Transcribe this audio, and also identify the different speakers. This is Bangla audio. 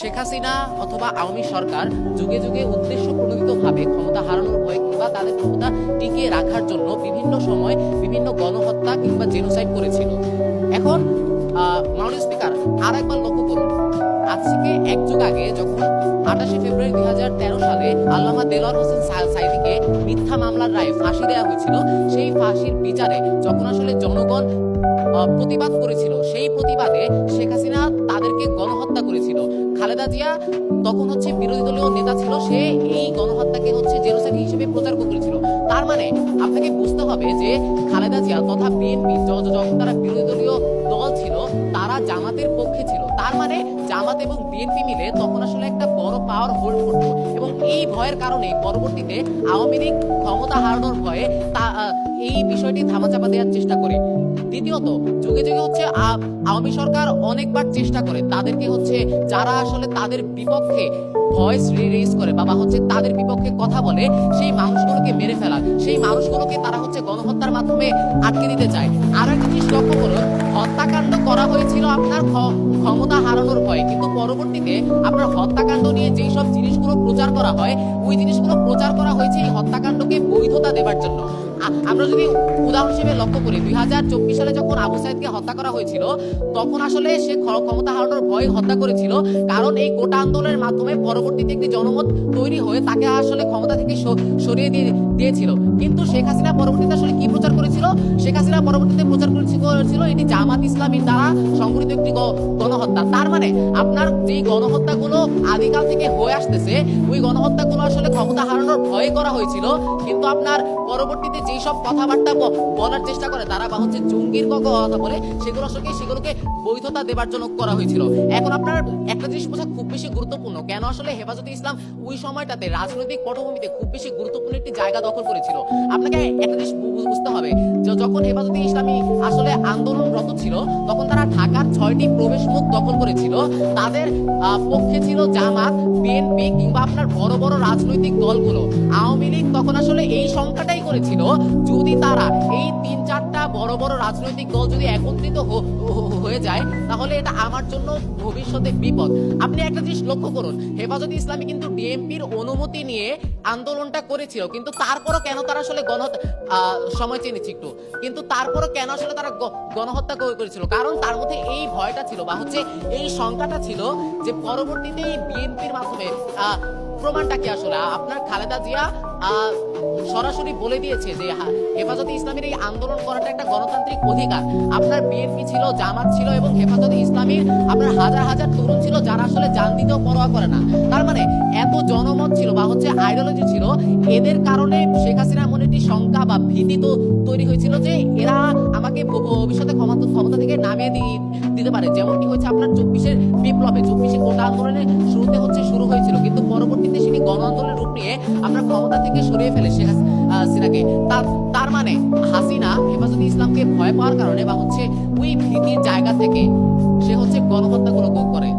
Speaker 1: শেখ হাসিনা অথবা আওয়ামী সরকার যুগে যুগে উদ্দেশ্য প্রণোদিতভাবে ক্ষমতা হারানোর ভয় কিংবা তাদের ক্ষমতা টিকিয়ে রাখার জন্য বিভিন্ন সময় বিভিন্ন গণহত্যা কিংবা জেনোসাইড করেছিল। এখন মাননীয় স্পিকার আর একবার লক্ষ্য করুন, আজ থেকে এক যুগ আগে যখন 28 ফেব্রুয়ারি 2013 সালে আল্লামা দেলোয়ার হোসেন সাঈদীকে মিথ্যা মামলার রায়ে ফাঁসি দেওয়া হয়েছিল, সেই ফাঁসির বিচারে যখন আসলে জনগণ প্রতিবাদ করেছিল, সেই প্রতিবাদে শেখ হাসিনা তাদেরকে গণহত্যা করেছিল। খালেদা জিয়া তখন বিরোধী দলীয় নেতা ছিল, সে এই গণহত্যাকে জেনোসাইড হিসেবে প্রচার করেছিল। তার মানে আপনাকে বুঝতে হবে যে খালেদা জিয়া তথা বিএনপি যখন তারা বিরোধী দলীয় দল ছিল, তারা জামাতের পক্ষে ছিল। তার মানে জামাত এবং বিএনপি মিলে তখন আসলে একটা বড় পাওয়ার হোল্ড করতো, এবং এই ভয়ের কারণে পরবর্তীতে আওয়ামী লীগ ক্ষমতা হারানোর ভয়ে এই বিষয়টি ধামাচাপা দেওয়ার চেষ্টা করে। দ্বিতীয়ত, যুগে যুগে আওয়ামী সরকার অনেকবার চেষ্টা করে তাদেরকে যারা আসলে তাদের বিপক্ষে ভয়েস রেজ করে বা তাদের বিপক্ষে কথা বলে, সেই মানুষগুলোকে মেরে ফেলার, সেই মানুষগুলোকে তারা গণহত্যার মাধ্যমে আটকে দিতে চায়। আর একটা জিনিস লক্ষ্য করুন, হত্যাকাণ্ড করা হয়েছিল আপনার ক্ষমতা হারানোর ভয়ে, কিন্তু পরবর্তীতে আপনার হত্যাকাণ্ড নিয়ে যেই সব জিনিসগুলো প্রচার করা হয়, ওই জিনিসগুলো প্রচার করা হয়েছে এই হত্যাকাণ্ডকে বৈধতা দেবার জন্য। আমরা যদি উদাহরণ হিসেবে লক্ষ্য করি, 2024 সালে যখন আবু সাইদকে হত্যা করা হয়েছিল, তখন আসলে সে ক্ষমতা হারানোর ভয়ে হত্যা করেছিল, কারণ এই কোটা আন্দোলনের মাধ্যমে পরবর্তীতে একটি জনমত তৈরি হয়ে তাকে আসলে ক্ষমতা থেকে সরিয়ে দিয়েছিল। কিন্তু শেখ হাসিনা পরবর্তীতে আসলে কি প্রচার করেছিল? শেখ হাসিনা পরবর্তীতে প্রচার করেছিল এটি জামাত ইসলামীর দ্বারা সংগঠিত একটি গণহত্যা। তার মানে আপনার যেই গণহত্যাগুলো আদিকাল থেকে হয়ে আসতেছে, ওই গণহত্যাগুলো আসলে ক্ষমতা হারানোর ভয়ে করা হয়েছিল, কিন্তু আপনার পরবর্তীতে যেই সব কথাবার্তা বলার চেষ্টা করে তারা বা জঙ্গির কথা বলে, সেগুলোকে বৈধতা দেবার জন্য করা হয়েছিল। এখন আপনার একটা জিনিস বোঝা খুব বেশি গুরুত্বপূর্ণ, কেন আসলে হেফাজতে ইসলাম ওই সময়টাতে রাজনৈতিক পটভূমিতে খুব বেশি গুরুত্বপূর্ণ একটি জায়গা দখল করেছিল। আপনাকে একটা জিনিস বুঝতে হবে, যখন হেফাজতে ইসলামী আসলে আন্দোলনরত ছিল, তখন তারা ঢাকার 6টি প্রবেশ মুখ দখল করেছিল। তাদের পক্ষে ছিল জামাত, বিএনপি কিংবা আপনার বড় বড় রাজনৈতিক দলগুলো। আওয়ামী লীগ তখন আসলে এই সংখ্যাটাই করেছিল, যদি তারা এই 3-4টা বড় বড় রাজনৈতিক দল যদি একত্রিত হয়ে যায়, তাহলে এটা আমার জন্য ভবিষ্যতে বিপদ। আপনি একটা জিনিস লক্ষ্য করুন, হেফাজতে ইসলামী কিন্তু ডিএমপির অনুমতি নিয়ে আন্দোলনটা করেছিল, কিন্তু তারপরও কেন তারা আসলে সময় চেয়ে নিচ্ছি একটু, কিন্তু তারপরও কেন আসলে তারা গণহত্যা করেছিল? কারণ তার মধ্যে এই ভয়টা ছিল বা এই সংখ্যাটা ছিল যে পরবর্তীতে বিএনপির মাধ্যমে প্রমাণটা কি আসলে আপনার খালেদা জিয়া সরাসরি বলে দিয়েছে যে হেফাজতে ইসলামের এই আন্দোলন করাটা একটা গণতান্ত্রিক অধিকার। আপনার বিএনপি ছিল, জামাত ছিল এবং হেফাজতে ইসলামীর আপনার হাজার হাজার তরুণ ছিল যারা আসলে জান দিতেও পরোয়া করে না। তার মানে এত জনমত ছিল বা আইডিওলজি ছিল, এদের কারণে শেখ হাসিনার মনে একটি শঙ্কা বা ভীতি তো তৈরি হয়েছিল যে এরা আমাকে ভবিষ্যতে ক্ষমতা থেকে নামিয়ে দিতে পারে। যেমনটি হয়েছে আপনার 24-এর বিপ্লবে, 24-এ কোটা আন্দোলনের শুরুতে শুরু হয়েছিল, কিন্তু পরবর্তীতে সেটি গণ আন্দোলনের রূপ নিয়ে আপনার ক্ষমতা থেকে সরিয়ে ফেলে শেখ হাসিনাকে। তার মানে হাসিনা হেফাজতে ইসলামকে ভয় পাওয়ার কারণে বা ওই ভীতির জায়গা থেকে সে গণহত্যাগুলো করে।